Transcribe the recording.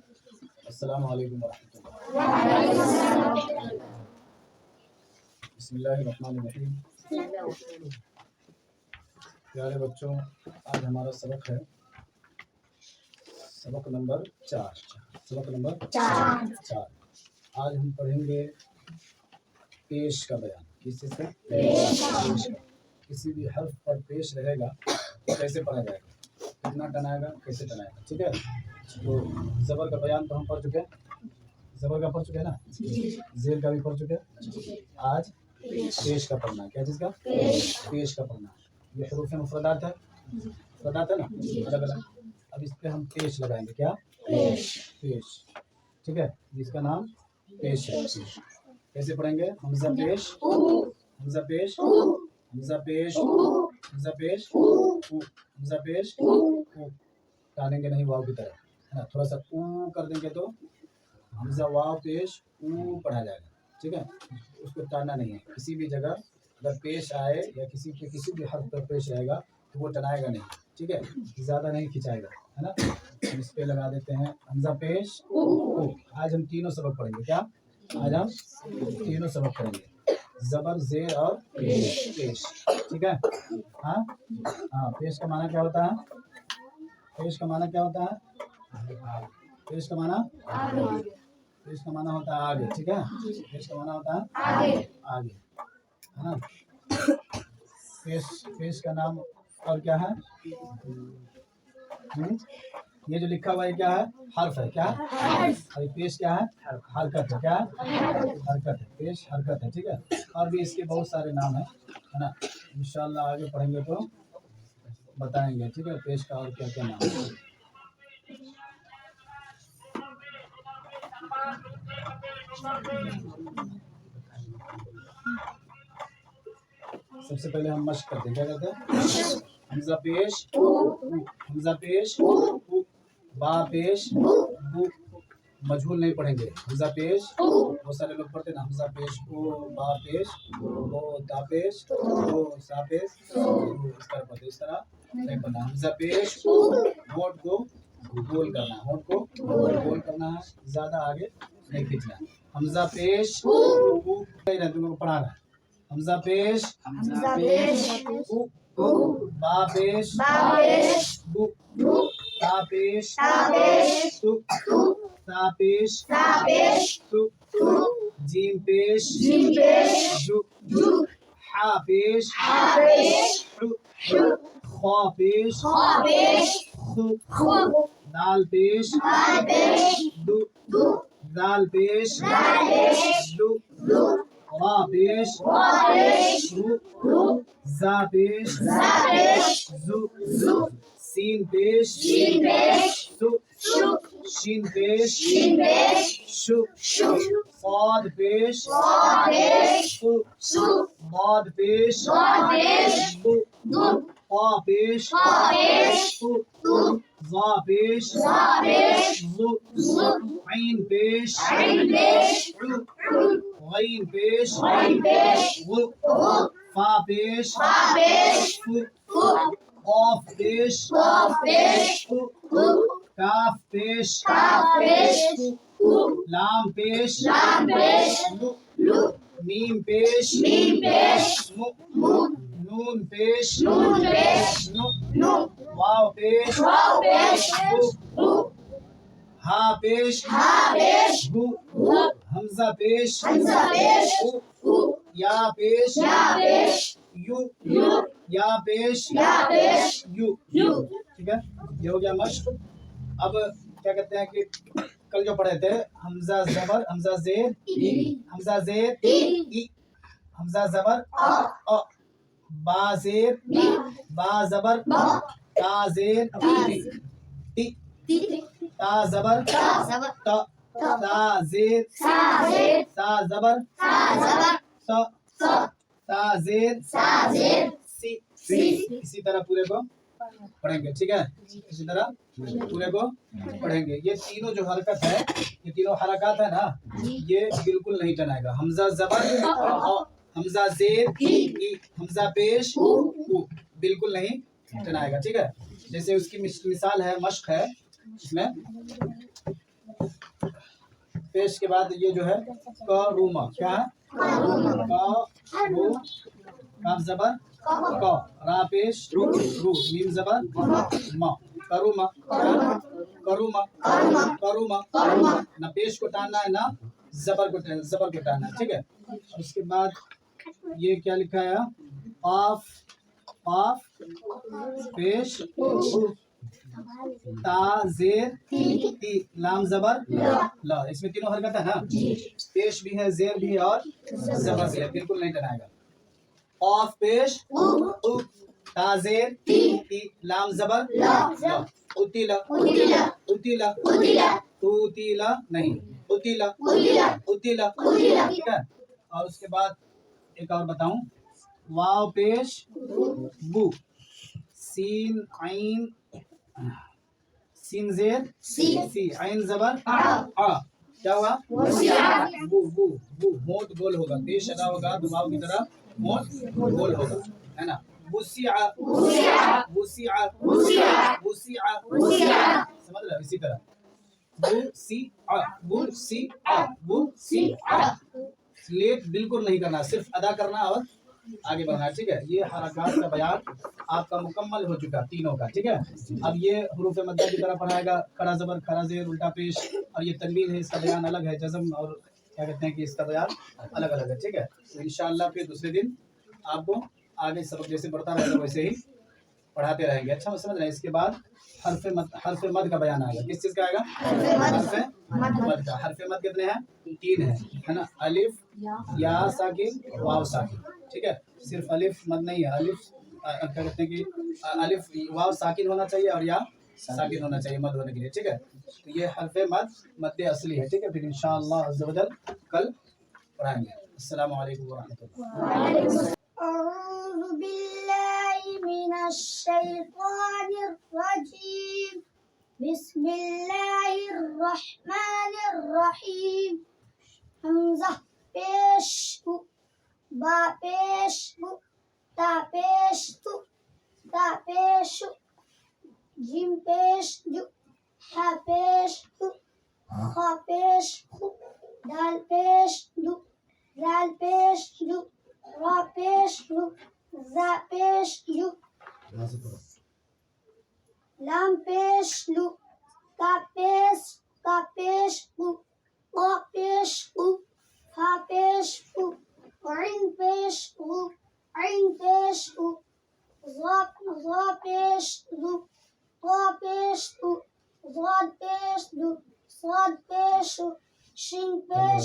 السلام علیکم ورحمۃ اللہ۔ بسم اللہ الرحمن الرحیم۔ پیارے بچوں، آج ہمارا سبق ہے سبق نمبر 4۔ سبق نمبر 4۔ آج ہم پڑھیں گے پیش کا بیان۔ کس چیز کا؟ پیش کا۔ کسی بھی حرف پر پیش رہے گا تو کیسے پڑھا جائے گا، کتنا ٹنائے گا، کیسے ٹنائے گا، ٹھیک ہے؟ تو زبر کا بیان تو ہم پڑھ چکے ہیں، زبر کا پڑھ چکے ہیں نا، زیر کا بھی پڑھ چکے ہیں۔ آج پیش کا پڑھنا ہے۔ کیا چیز کا؟ پیش کا پڑھنا ہے۔ یہ حروف مفردات ہے، مفردات ہے نا، الگ الگ۔ اب اس پہ ہم پیش لگائیں گے۔ کیا؟ پیش، ٹھیک ہے؟ جس کا نام پیش ہے۔ کیسے پڑھیں گے؟ حمزہ پیش، حمزہ پیش، حمزہ پیش، حمزہ پیش، حمزہ پیش، ٹانیں گے نہیں واو کی طرح، ہے نا؟ تھوڑا سا او کر دیں گے تو حمزہ واو پیش او پڑھا جائے گا، ٹھیک ہے؟ اس کو ٹاننا نہیں ہے۔ کسی بھی جگہ اگر پیش آئے یا کسی بھی حرف پر پیش رہے گا تو وہ ٹنائے گا نہیں، ٹھیک ہے؟ زیادہ نہیں کھنچائے گا، ہے نا؟ ہم اس پہ لگا دیتے ہیں حمزہ پیش او۔ آج ہم تینوں سبق پڑھیں گے۔ کیا؟ آج ہم تینوں سبق پڑھیں گے، زبر، زیر اور پیش، ٹھیک ہے؟ ہاں ہاں، پیش کا معنی کیا ہوتا ہے؟ پیش کا معنی کیا ہوتا ہے؟ پیش کا معنی، پیش کا معنی ہوتا ہے آگے، ٹھیک ہے؟ پیش کا معنی ہوتا ہے آگے، ہے نا؟ پیش کا نام اور کیا ہے؟ یہ جو لکھا ہوا ہے کیا ہے؟ حرف ہے۔ کیا؟ اور پیش کیا ہے؟ حرکت ہے۔ کیا؟ حرکت ہے۔ پیش حرکت ہے، ٹھیک ہے؟ اور بھی اس کے بہت سارے نام ہیں، ہے نا؟ انشاءاللہ آگے پڑھیں گے تو بتائیں گے، ٹھیک ہے؟ پیش کا اور کیا کیا نام ہے۔ سب سے پہلے ہم مشق کرتے ہیں۔ کیا کرتے ہیں؟ حمزہ پیش، حمزہ پیش، با پیش، بو، مجہول نہیں پڑھیں گے۔ حمزہ پیش، بہت سارے لوگ پڑھتے ہیں نا، حمزہ پیش او، با پیش او، تا پیش او، سا پیش اس طرح پڑھتے، اس طرح نہیں پڑھنا۔ حمزہ پیش ہونٹ کو گول کرنا ہے، ہونٹ کو گول کرنا ہے، زیادہ آگے نہیں کھینچنا ہے۔ حمزہ پیش نہیں، تم کو پڑھا رہا ہے۔ حمزہ پیش او، با پیش بو، تا پیش تو، سا پیش تو، جیم پیش جو، حا پیش حو، خا پیش خو، دال پیش دو، دال پیش دو، را پیش رو، زا پیش زو، سین پیش سو، شین پیش شو، صاد پیش سو، ضاد پیش ضو، طا پیش طو، ظا پیش ظو، عین پیش عو، غین پیش غو، فا پیش فو، قاف پیش قو، کاف پیش کو، لام پیش لو، میم پیش مو، نون پیش نو، واو پیش بو، ہا پیش ہو، حمزہ پیش او، یا پیش یو، یا پیش یو، ٹھیک ہے؟ یہ ہو گیا مشق۔ اب کیا کہتے ہیں کہ کل جو پڑھے تھے حمزہ زبر، حمزہ زیر حمزہ زیر ای، حمزہ زبر ا، با زیر با زبر تا زیر ٹی، تا زبر تا، تا زیر سا زبر سا، تا زیر سی۔ اسی طرح پورے کو پڑھیں گے، ٹھیک ہے؟ اسی طرح پورے کو پڑھیں گے۔ یہ تینوں جو حرکت ہے، یہ تینوں حرکات ہے نا، یہ بالکل نہیں ٹنائے گا۔ حمزہ زبر حمزہ زیر ای، حمزہ پیش او، بالکل نہیں ٹنائے گا، ٹھیک ہے؟ جیسے اس کی مثال ہے، مشق ہے اس میں، پیش کے بعد یہ جو ہے کروما، کیا ہے؟ کاف زبر کا، را پیش رو، میم زبر ما، کروما، کروما، کروما، نہ پیش کو ٹاننا ہے نہ زبر کو ٹاننا ہے، ٹھیک ہے. اور اس کے بعد یہ کیا لکھا ہے؟ قاف پیش تا زیر تی، لام زبر لا، اس میں تینوں حرکت ہے نا، پیش بھی ہے، زیر بھی ہے اور زبر بھی ہے، بالکل نہیں ٹنائے گا. قاف پیش تا زیر تی، لام زبر لا، اتیلا توتیلا نہیں، اتیلا، ٹھیک ہے. اور اس کے بعد ایک اور بتاؤں، واو پیش بو، سین عین، سین زیر سی، عین زبر کیا ہوا؟ بو بو بو، ہونٹ گول ہوگا، پیش ادا ہوگا دباؤ کی طرح، ہونٹ گول ہوگا، ہے نا. وسع، سمجھ رہے؟ اسی طرح لیٹ بالکل نہیں کرنا، صرف ادا کرنا اور آگے بڑھنا ہے، ٹھیک ہے. یہ حرکات کا بیان آپ کا مکمل ہو چکا تینوں کا، ٹھیک ہے. اب یہ حروف مدہ کی طرح پڑھائے گا، کھڑا زبر، کھڑا زیر، الٹا پیش، اور یہ تنوین ہے، اس کا بیان الگ ہے، جزم اور کیا کہتے ہیں کہ اس کا بیان الگ الگ ہے، ٹھیک ہے. تو انشاءاللہ پھر دوسرے دن آپ کو آگے سبق جیسے بڑھتا رہے گا ویسے ہی پڑھاتے رہیں گے. اچھا سمجھ رہے ہیں؟ اس کے بعد حرف مد کا بیان آئے گا. کس چیز کا آئے گا؟ حرف مد کا. حرف مد کتنے ہیں؟ 3 ہیں، ہے نا. الف، یا ساکن، واو ساکن، ٹھیک ہے. صرف الف مد نہیں ہے، الف کیا کہتے ہیں کہ الف واو ساکن ہونا چاہیے اور یا ساکن ہونا چاہیے مد ہونے کے لیے، ٹھیک ہے. تو یہ حرف مد اصلی ہے، ٹھیک ہے. پھر انشاءاللہ عز و جل کل پڑھائیں گے. السلام علیکم ورحمۃ اللہ. أعوذ بالله من الشيطان الرجيم. بسم الله الرحمن الرحيم. حمزة پیش با پیش تا پیش تا پیش، جیم پیش ہا پیش خا پیش دال پیش زال پیش را پیش زا پیش لام پیش تا پیش قا پیش فا پیش عین پیش ظا پیش طا پیش ضاد پیش صاد پیش شین پیش